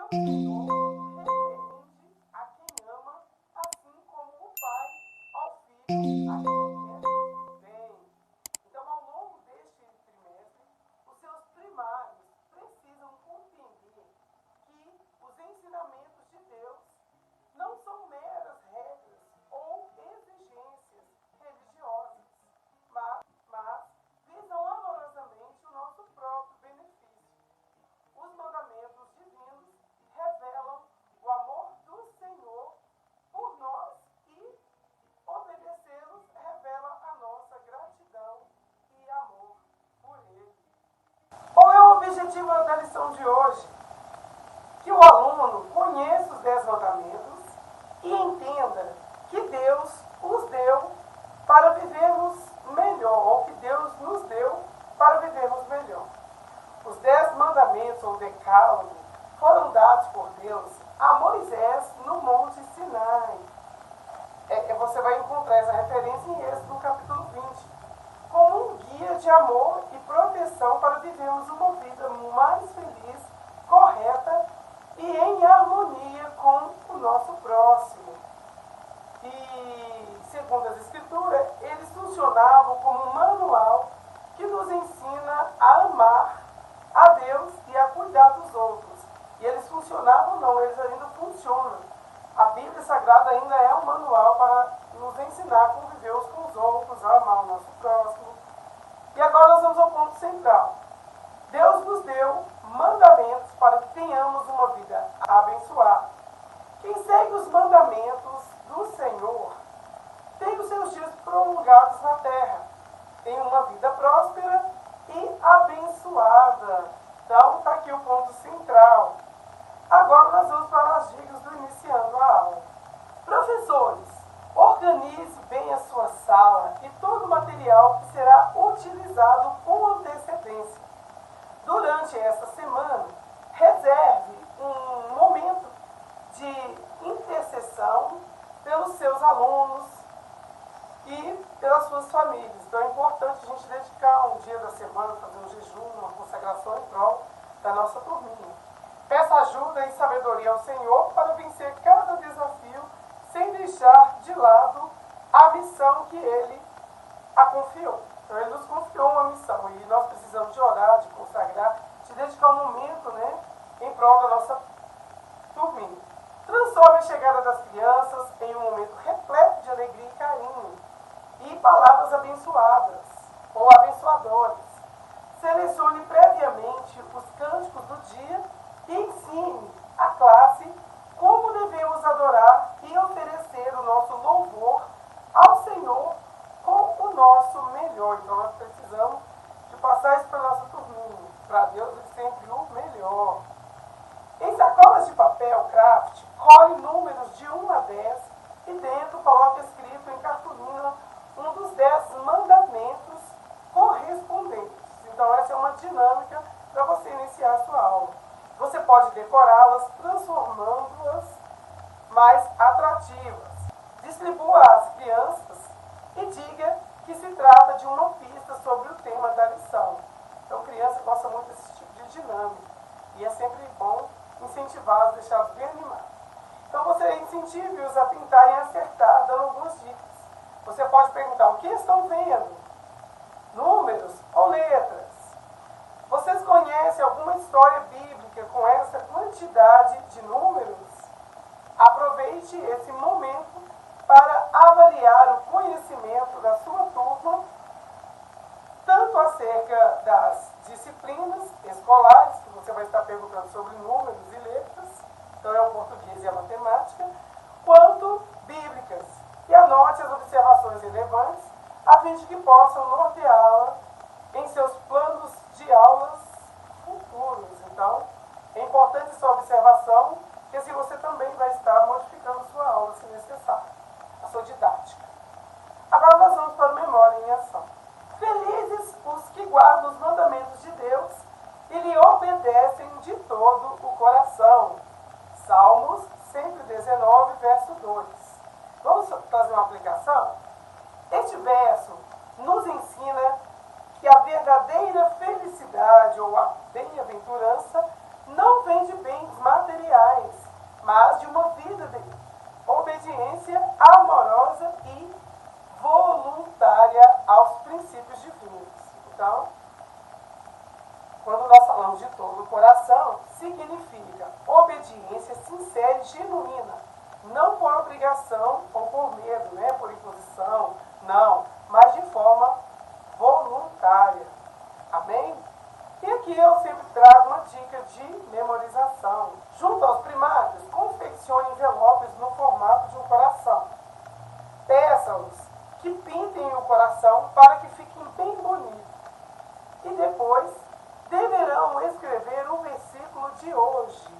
o Senhor repreende a quem ama, assim como o Pai ao Filho, a quem quer bem. Então, ao longo deste trimestre, os seus primários precisam compreender que os ensinamentos de Deus não são meras regras ou exigências religiosas, mas visam amorosamente o nosso próprio benefício. Os mandamentos divinos revelam o amor do Senhor por nós e obedecê-los revela a nossa gratidão e amor por Ele. Qual é o objetivo da lição de hoje? Que o aluno conheça os 10 mandamentos e entenda que Deus os deu para vivermos melhor, ou que Deus nos deu para vivermos melhor. Os 10 mandamentos, ou decálogo, foram dados por Deus a Moisés no Monte Sinai. Você vai encontrar essa referência em Êxodo, no capítulo 20, como um guia de amor e proteção para vivermos uma vida mais feliz, correta e em harmonia com o nosso próximo. E, segundo as Escrituras, eles funcionavam como um manual que nos ensina a amar a Deus e a cuidar dos outros. E eles funcionavam não, eles ainda funcionam. A Bíblia Sagrada ainda é um manual para nos ensinar a conviver uns com os outros, a amar o nosso próximo. E agora nós vamos ao ponto central. Deus nos deu mandamentos para que tenhamos uma vida abençoada. Quem segue os mandamentos do Senhor tem os seus dias prolongados na terra, tem uma vida próspera e abençoada. Então, está aqui o ponto central. Agora nós vamos para as dicas do iniciando a aula. Professores, organize bem a sua sala e todo o material que será utilizado com antecedência. Durante esta semana, reserve um momento de intercessão pelos seus alunos e pelas suas famílias. Então é importante a gente dedicar um dia da semana, fazer um jejum, uma consagração em prol da nossa turminha. Peça ajuda e sabedoria ao Senhor para vencer cada desafio, sem deixar de lado a missão que Ele a confiou. Então Ele nos confiou uma missão e nós precisamos de orar, de consagrar, de dedicar um momento, em prol da nossa turminha. Transforme a chegada das crianças em um momento repleto de alegria e carinho e palavras abençoadas ou abençoadoras. Selecione previamente os cânticos do dia e ensine a classe como devemos adorar e oferecer o nosso louvor ao Senhor com o nosso melhor. Então nós precisamos de passar isso para a nossa turminha. Para Deus é sempre o melhor. Em sacolas de papel craft, colhe números de 1 a 10 e dentro coloque escrito em cartolina um dos 10 mandamentos correspondentes. Então essa é uma dinâmica para você iniciar a sua aula. Você pode decorá-las, transformando-as mais atrativas. Distribua às crianças e diga que se trata de uma pista sobre o tema da lição. Então, criança gosta muito desse tipo de dinâmica. E é sempre bom incentivá-los, deixá-los bem animados. Então, você incentive-os a tentarem acertar, dando algumas dicas. Você pode perguntar: o que estão vendo? Números ou letras? Vocês conhecem alguma história bíblica com essa quantidade de números? Aproveite esse momento para avaliar o conhecimento da sua turma, tanto acerca das disciplinas escolares, que você vai estar perguntando sobre números e letras, então é o português e a matemática, quanto bíblicas. E anote as observações relevantes, a fim de que possam norteá-la em seus planos de aulas futuros. Então, é importante essa observação, porque assim você também vai estar modificando sua aula, se necessário, a sua didática. Agora nós vamos para a memória em ação. Felizes os que guardam os mandamentos de Deus e lhe obedecem de todo o coração. Salmos 119, verso 2. Vamos fazer uma aplicação? Este verso nos ensina que a verdadeira felicidade ou a bem-aventurança não vem de bens materiais, mas de uma vida de obediência amorosa e voluntária aos princípios divinos. Então, quando nós falamos de todo o coração, significa obediência sincera e genuína, não por obrigação ou por medo, né, por imposição, não, mas de forma voluntária. Amém? E aqui eu sempre trago uma dica de memorização. Junto aos primários, confeccione envelopes no formato de um coração. Peça-os que pintem o coração para que fiquem bem bonitos. E depois deverão escrever o versículo de hoje,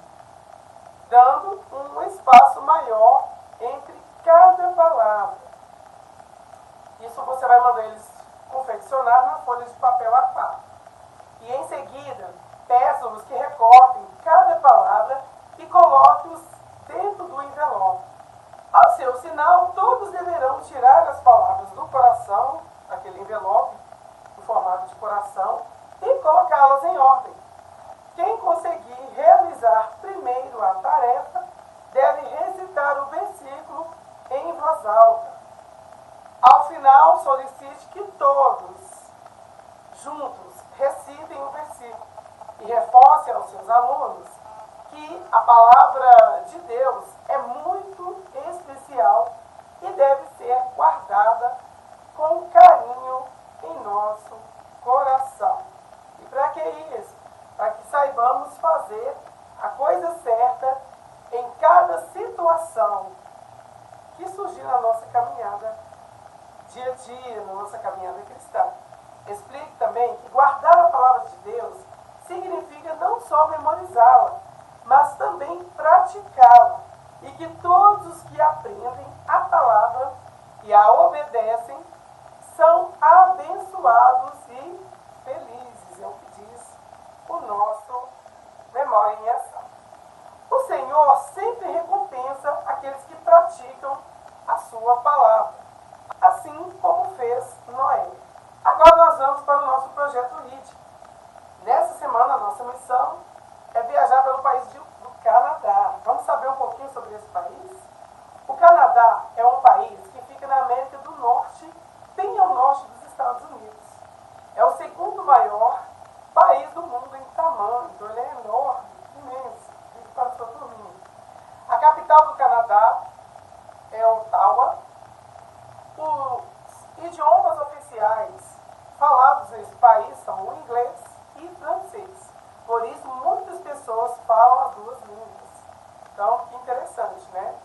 dando um espaço maior entre cada palavra. Isso você vai mandar eles confeccionar na folha de papel A4. E em seguida, peço-los que recortem cada palavra e coloquem-os dentro do envelope. Ao seu sinal, todos deverão tirar as palavras do coração, aquele envelope, em formato de coração, e colocá-las em ordem. Quem conseguir realizar primeiro a tarefa, deve recitar o versículo em voz alta. Ao final, solicite que todos, juntos, recitem o versículo e reforce aos seus alunos que a palavra de Deus é muito especial e deve ser guardada com carinho em nosso coração. E para que isso? Para que saibamos fazer a coisa certa em cada situação que surgir na nossa caminhada dia a dia, na nossa caminhada cristã. Explique também que guardar a palavra de Deus significa não só memorizá-la, mas também praticá-la. E que todos os que aprendem a palavra e a obedecem são abençoados e felizes. É o que diz o nosso Memória em Ação. O Senhor sempre recompensa aqueles que praticam a sua palavra, assim como fez Noé. Agora nós vamos para o nosso projeto RID. Nessa semana, a nossa missão é viajar pelo país do Canadá. Vamos saber um pouquinho sobre esse país? O Canadá é um país que fica na América do Norte, bem ao norte dos Estados Unidos. É o segundo maior país do mundo em tamanho, então ele é enorme, imenso, fica para sua turminha. A capital do Canadá é Ottawa. Os idiomas oficiais falados nesse país são o inglês e francês. Por isso, muitas pessoas falam as duas línguas. Então, que interessante, né?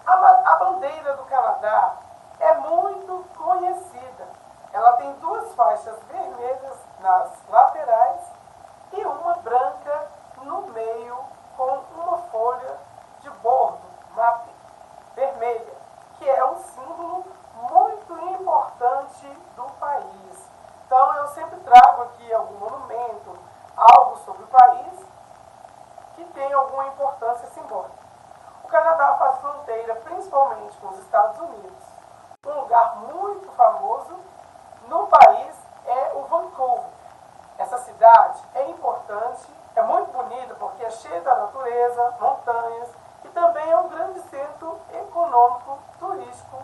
A bandeira do Canadá é muito conhecida. Ela tem duas faixas vermelhas nas laterais e uma branca no meio com uma folha de bordo, uma vermelha, que é um símbolo muito importante do país. Então, eu sempre trago aqui algum monumento, algo sobre o país que tem alguma importância simbólica. O Canadá faz fronteira principalmente com os Estados Unidos. Um lugar muito famoso no país é o Vancouver. Essa cidade é importante, é muito bonita porque é cheia da natureza, montanhas, e também é um grande centro econômico turístico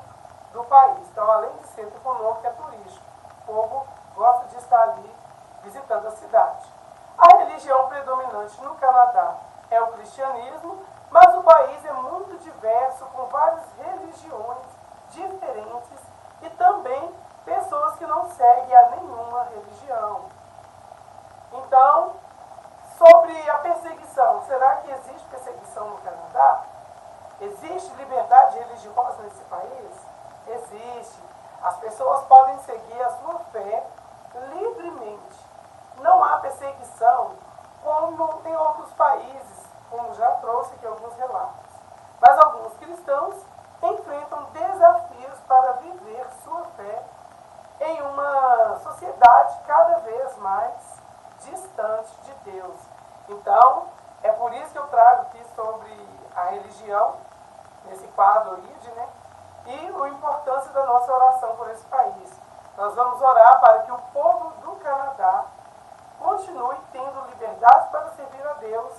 do país. Então, além de centro econômico, é turístico. O povo gosta de estar ali visitando a cidade. A religião predominante no Canadá é o cristianismo, mas o país é muito diverso, com várias religiões diferentes e também pessoas que não seguem a nenhuma religião. Então, sobre a perseguição, será que existe perseguição no Canadá? Existe liberdade religiosa nesse país? Existe. As pessoas podem seguir a sua fé livremente. Não há perseguição como em outros países, como já trouxe aqui alguns relatos. Mas alguns cristãos enfrentam desafios para viver sua fé em uma sociedade cada vez mais distante de Deus. Então, é por isso que eu trago aqui sobre a religião, nesse quadro RID, né? E a importância da nossa oração por esse país. Nós vamos orar para que o povo do Canadá continue tendo liberdade para servir a Deus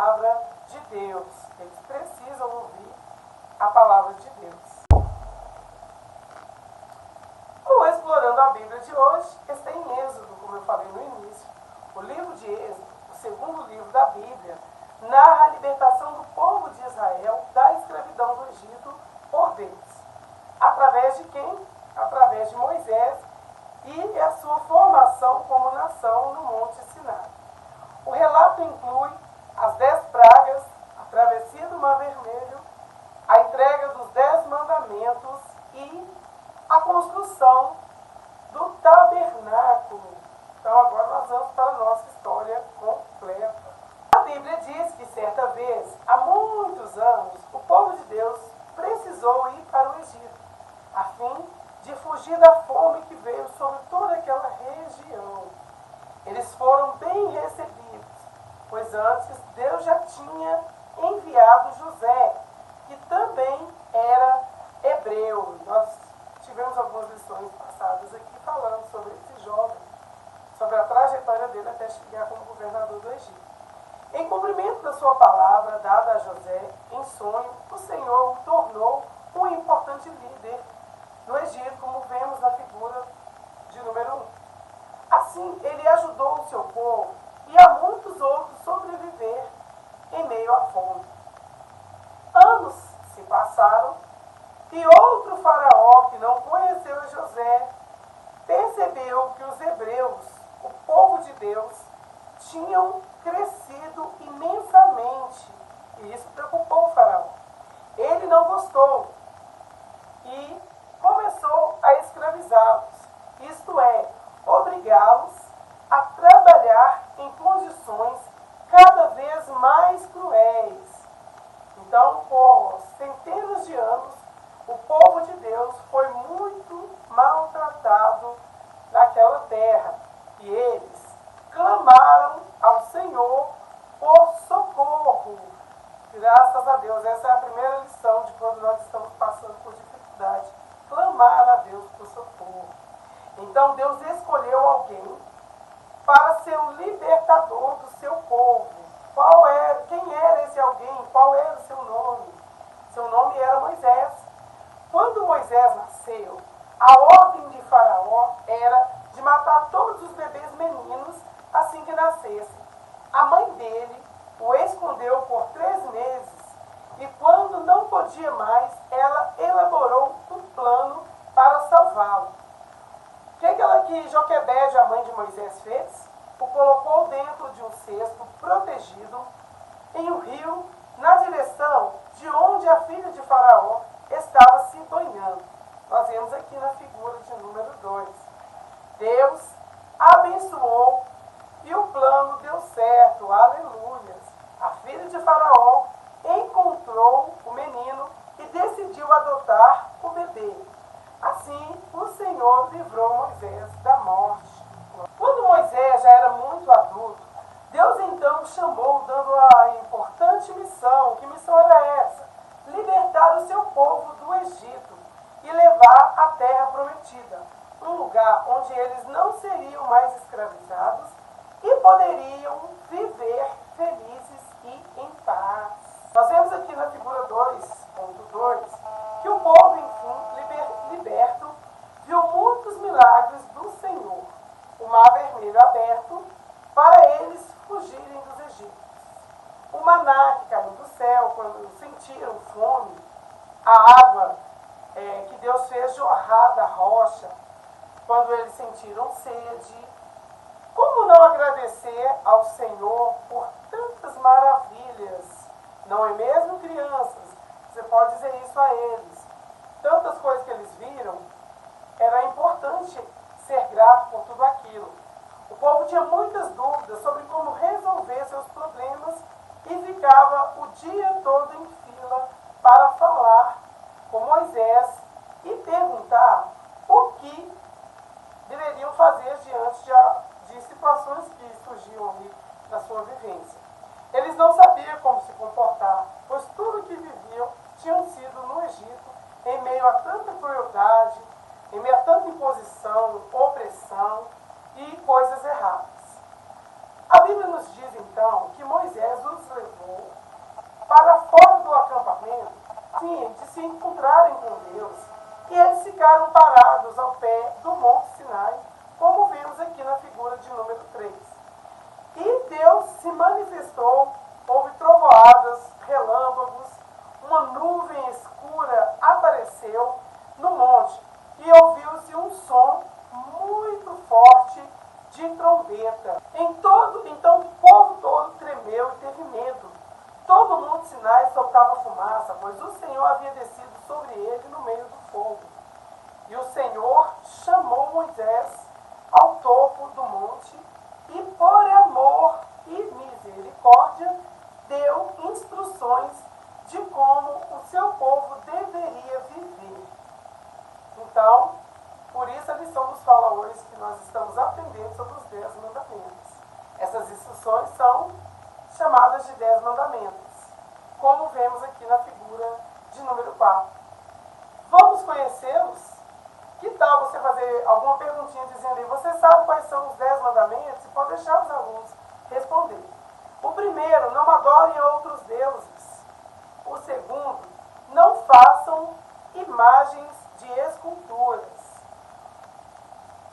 palavra de Deus. Eles precisam ouvir a palavra de Deus. Bom, explorando a Bíblia de hoje, está em Êxodo, como eu falei no início. O livro de Êxodo, o segundo livro da Bíblia, narra a libertação do povo de Israel da escravidão do Egito por Deus. Através de quem? Através de Moisés e a sua formação como nação no Monte Sinai. O relato inclui as 10 pragas, a travessia do Mar Vermelho, a entrega dos 10 mandamentos e a construção do tabernáculo. Então agora nós vamos para a nossa história completa. A Bíblia diz que certa vez, há muitos anos, o povo de Deus precisou ir para o Egito, a fim de fugir da fome que veio sobre toda aquela região. Eles foram bem recebidos, pois antes Deus já tinha enviado José, que também era hebreu. Nós tivemos algumas lições passadas aqui falando sobre esse jovem, sobre a trajetória dele até chegar como governador do Egito. Em cumprimento da sua palavra dada a José em sonho, o Senhor o tornou um importante líder no Egito, como vemos na figura de número 1. Assim, ele ajudou o seu povo e a muitos outros sobreviver em meio à fome. Anos se passaram e outro faraó que não conheceu José percebeu que os hebreus, o povo de Deus, tinham crescido imensamente, e isso preocupou o faraó. Ele não gostou e começou a escravizá-los, isto é, obrigá-los a trabalhar em condições cada vez mais cruéis. Então, por centenas de anos, o povo de Deus foi muito maltratado naquela terra, e eles clamaram ao Senhor por socorro. Graças a Deus, essa é a primeira lição de quando nós estamos passando por dificuldade. Clamar a Deus por socorro. Então Deus escolheu alguém para ser o libertador do seu povo. Quem era esse alguém? Qual era o seu nome? Seu nome era Moisés. Quando Moisés nasceu, a ordem de Faraó era de matar todos os bebês meninos assim que nascessem. A mãe dele o escondeu por 3 meses e quando não podia mais, ela elaborou um plano para salvá-lo. O que Joquebede, a mãe de Moisés, fez? O colocou dentro de um cesto protegido em um rio, na direção de onde a filha de Faraó estava se banhando. Nós vemos aqui na figura de número 2. Deus abençoou e o plano deu certo. Aleluia. A filha de Faraó encontrou o menino e decidiu adotar o bebê. Assim, o Senhor livrou Moisés da morte. Quando Moisés já era muito adulto, Deus então o chamou, dando a importante missão. Que missão era essa? Libertar o seu povo do Egito e levar à terra prometida, um lugar onde eles não seriam mais escravizados e poderiam viver felizes e em paz. Nós vemos aqui na figura 2.2 que o povo, enfim, liberto, viu muitos milagres do Senhor. O Mar Vermelho aberto para eles fugirem dos egípcios. O maná que caiu do céu quando sentiram fome, a água que Deus fez jorrar da rocha quando eles sentiram sede. Como não agradecer ao Senhor por tantas maravilhas? Não é mesmo, crianças? Você pode dizer isso a eles. Tantas coisas que eles viram, era importante ser grato por tudo aquilo. O povo tinha muitas dúvidas sobre como resolver seus problemas e ficava o dia todo em fila para falar com Moisés e perguntar o que deveriam fazer diante de situações que surgiam ali na sua vivência. Eles não sabiam como se comportar, pois tudo que viviam tinham sido no Egito, em meio a tanta crueldade, em meio a tanta imposição, opressão e coisas erradas. A Bíblia nos diz então que Moisés os levou fim de se encontrarem com Deus. E eles ficaram parados ao pé do Monte Sinai, como vemos aqui na figura de número 3. E Deus se manifestou, houve trovoadas, relâmpagos, uma nuvem escura apareceu no monte e ouviu-se um som muito forte de trombeta. Então o povo todo tremeu e teve medo. Todo o Monte Sinai soltava fumaça, pois o Senhor havia descido sobre ele no meio do fogo. E o Senhor chamou Moisés ao topo do monte e, por amor e misericórdia, deu instruções de como o seu povo deveria viver. Então, por isso a lição nos fala hoje que nós estamos aprendendo sobre os 10 mandamentos. Essas instruções são chamadas de 10 mandamentos, como vemos aqui na figura de número 4. Vamos conhecê-los? Que tal você fazer alguma perguntinha dizendo aí, você sabe quais são os 10 mandamentos? E pode deixar os alunos responder. O primeiro, não adorem a outros deuses. O segundo, não façam imagens de esculturas.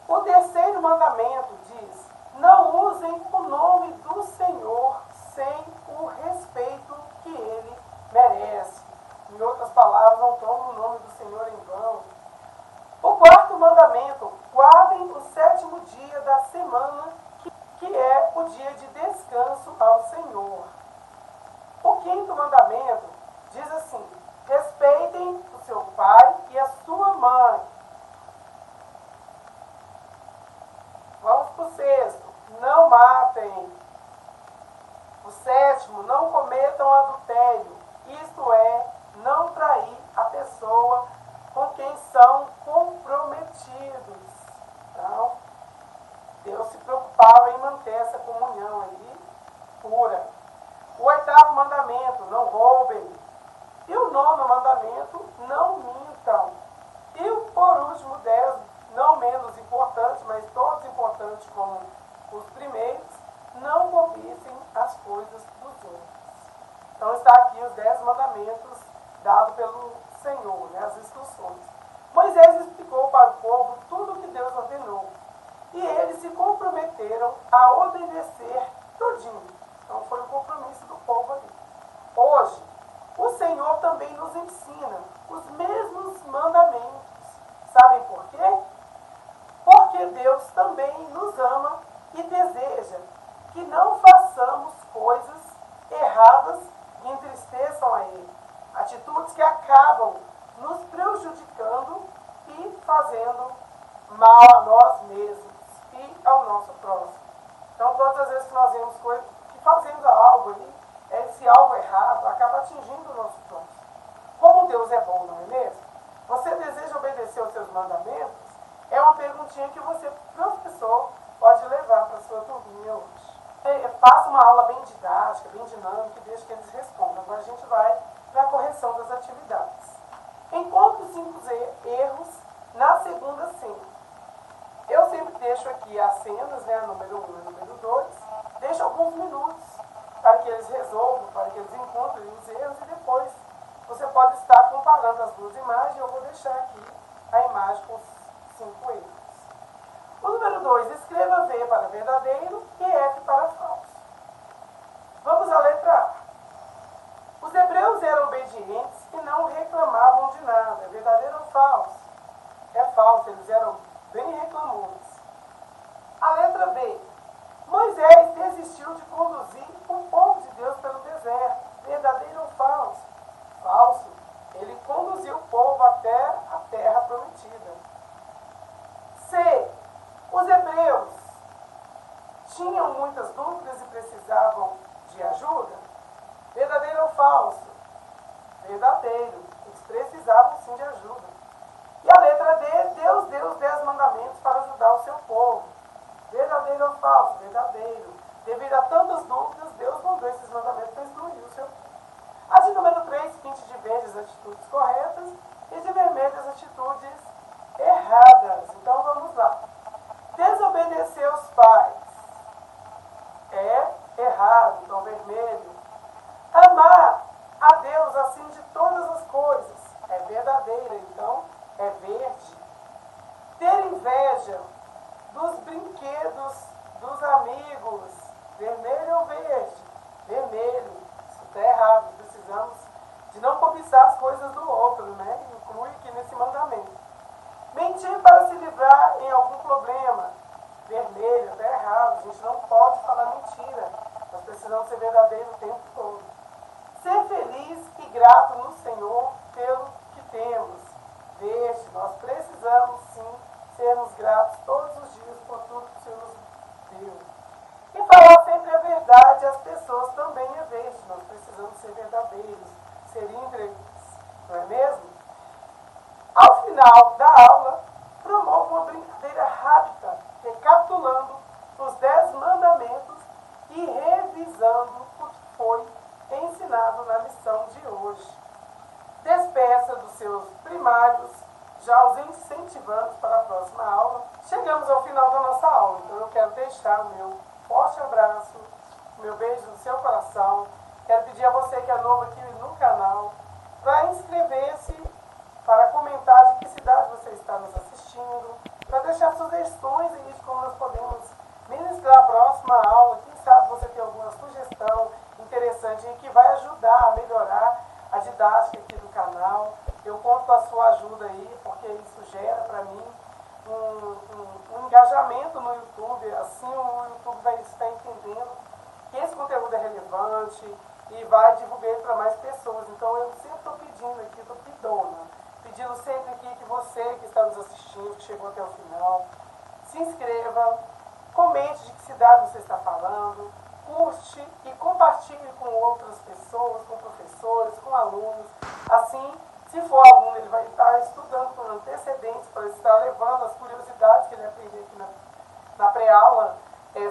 O terceiro mandamento diz, não usem o nome do Senhor sem o respeito que ele merece. Em outras palavras, não tomem o nome do Senhor em vão. O quarto mandamento, guardem o 7º dia da semana, que é o dia de descanso ao Senhor. O quinto mandamento diz assim, respeitem o seu pai e a sua mãe. Vamos para o sexto, não matem. O sétimo, não cometam adultério, isto é, não trair a pessoa com quem são comprometidos. Então, Deus se preocupava em manter essa comunhão aí pura. O 8º mandamento, não roubem. E o 9º mandamento, não mintam. E por último, 10, não menos importante, mas todos importantes como os primeiros, não cobissem as coisas dos outros. Então está aqui os 10 mandamentos dados pelo Senhor, né, as instruções. Moisés explicou para o povo tudo o que Deus ordenou. E eles se comprometeram a obedecer todinho. Então foi um compromisso do povo ali. Hoje, o Senhor também nos ensina os mesmos mandamentos. Sabem por quê? Porque Deus também nos ama e deseja que não façamos coisas erradas e entristeçam a Ele. Atitudes que acabam nos prejudicando e fazendo mal a nós mesmos e ao nosso próximo. Então, todas as vezes que nós vemos coisas, que fazemos algo aí, esse algo errado acaba atingindo o nosso próximo. Como Deus é bom, não é mesmo? Você deseja obedecer aos seus mandamentos? É uma perguntinha que você, professor, pode levar para a sua turminha hoje. Faça uma aula bem didática, bem dinâmica e deixe que eles respondam. Agora a gente vai para a correção das atividades. Encontre os 5 erros na segunda cena. Eu sempre deixo aqui as cenas, né, a número 1 e a número 2, deixo alguns minutos para que eles resolvam, para que eles encontrem os erros e depois você pode estar comparando as duas imagens. Eu vou deixar aqui a imagem com os 5 erros. O número 2, escreva V para verdadeiro e F para falso. Vamos à letra A. Os hebreus eram obedientes e não reclamavam de nada. É verdadeiro ou falso? É falso, eles eram bem reclamosos. A letra B. Moisés desistiu de conduzir o povo de Deus pelo deserto. Verdadeiro ou falso? Falso. Ele conduziu o povo até a terra prometida. C. Os hebreus tinham muitas dúvidas e precisavam de ajuda? Verdadeiro ou falso? Verdadeiro. Eles precisavam sim de ajuda. E a letra D, Deus deu os 10 mandamentos para ajudar o seu povo. Verdadeiro ou falso? Verdadeiro. Devido a tantas dúvidas, Deus mandou esses mandamentos para instruir o seu povo. A de número 3, pinte de verde as atitudes corretas e de vermelho as atitudes erradas. Então vamos lá. Desobedecer os pais é errado, então vermelho. Amar a Deus acima de todas as coisas brincadeira, então é verde. Ter inveja dos brinquedos dos amigos, vermelho ou verde? Vermelho. Isso está errado. Precisamos de não cobiçar as coisas do outro, né? Inclui aqui nesse mandamento. Mentir para se livrar em algum problema. Vermelho, está errado. A gente não pode falar mentira. Nós precisamos ser verdadeiros o tempo todo. Ser feliz e grato no Senhor pelo que temos. Verde, nós precisamos sim sermos gratos todos os dias por tudo que o Senhor nos deu. E falar sempre a verdade às pessoas também é verde. Nós precisamos ser verdadeiros, ser íntegros, não é mesmo? Ao final da aula, promova uma brincadeira rápida, recapitulando os 10 mandamentos e revisando o que foi ensinado na lição de hoje. Despeça dos seus primários, já os incentivando para a próxima aula. Chegamos ao final da nossa aula, então eu quero deixar o meu forte abraço, o meu beijo no seu coração. Quero pedir a você que é novo aqui no canal, para inscrever-se, para comentar de que cidade você está nos assistindo, para deixar sugestões aí de como nós podemos ministrar a próxima aula. Quem sabe você tem alguma sugestão interessante e que vai ajudar a melhorar a didática aqui do canal. Eu conto com a sua ajuda aí, porque isso gera para mim um engajamento no YouTube. Assim o YouTube vai estar entendendo que esse conteúdo é relevante e vai divulgar para mais pessoas. Então eu sempre estou pedindo aqui, estou pedindo sempre aqui que você que está nos assistindo, que chegou até o final, se inscreva, comente de que cidade você está falando, curte e compartilhe com outras pessoas, com professores, com alunos. Assim, se for aluno, ele vai estar estudando com antecedentes para estar levando as curiosidades que ele aprendeu aqui na pré-aula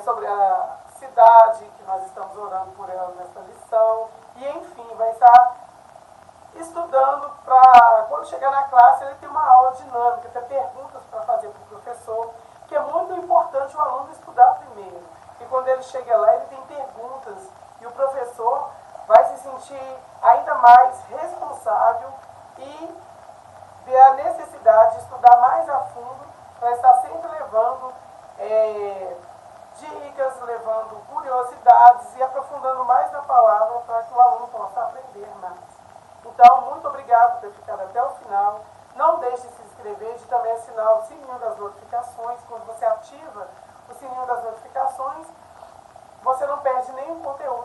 sobre a cidade que nós estamos orando por ela nessa lição. E, enfim, vai estar estudando para, quando chegar na classe, ele ter uma aula dinâmica, ter perguntas para fazer para o professor, que é muito importante o aluno estudar primeiro. E quando ele chega lá, ele tem perguntas e o professor vai se sentir ainda mais responsável e ver a necessidade de estudar mais a fundo para estar sempre levando dicas, levando curiosidades e aprofundando mais na palavra para que o aluno possa aprender mais. Então, muito obrigado por ter ficado até o final. Não deixe de se inscrever, de também assinar o sininho das notificações. Quando você ativa o sininho das notificações, você não perde nenhum conteúdo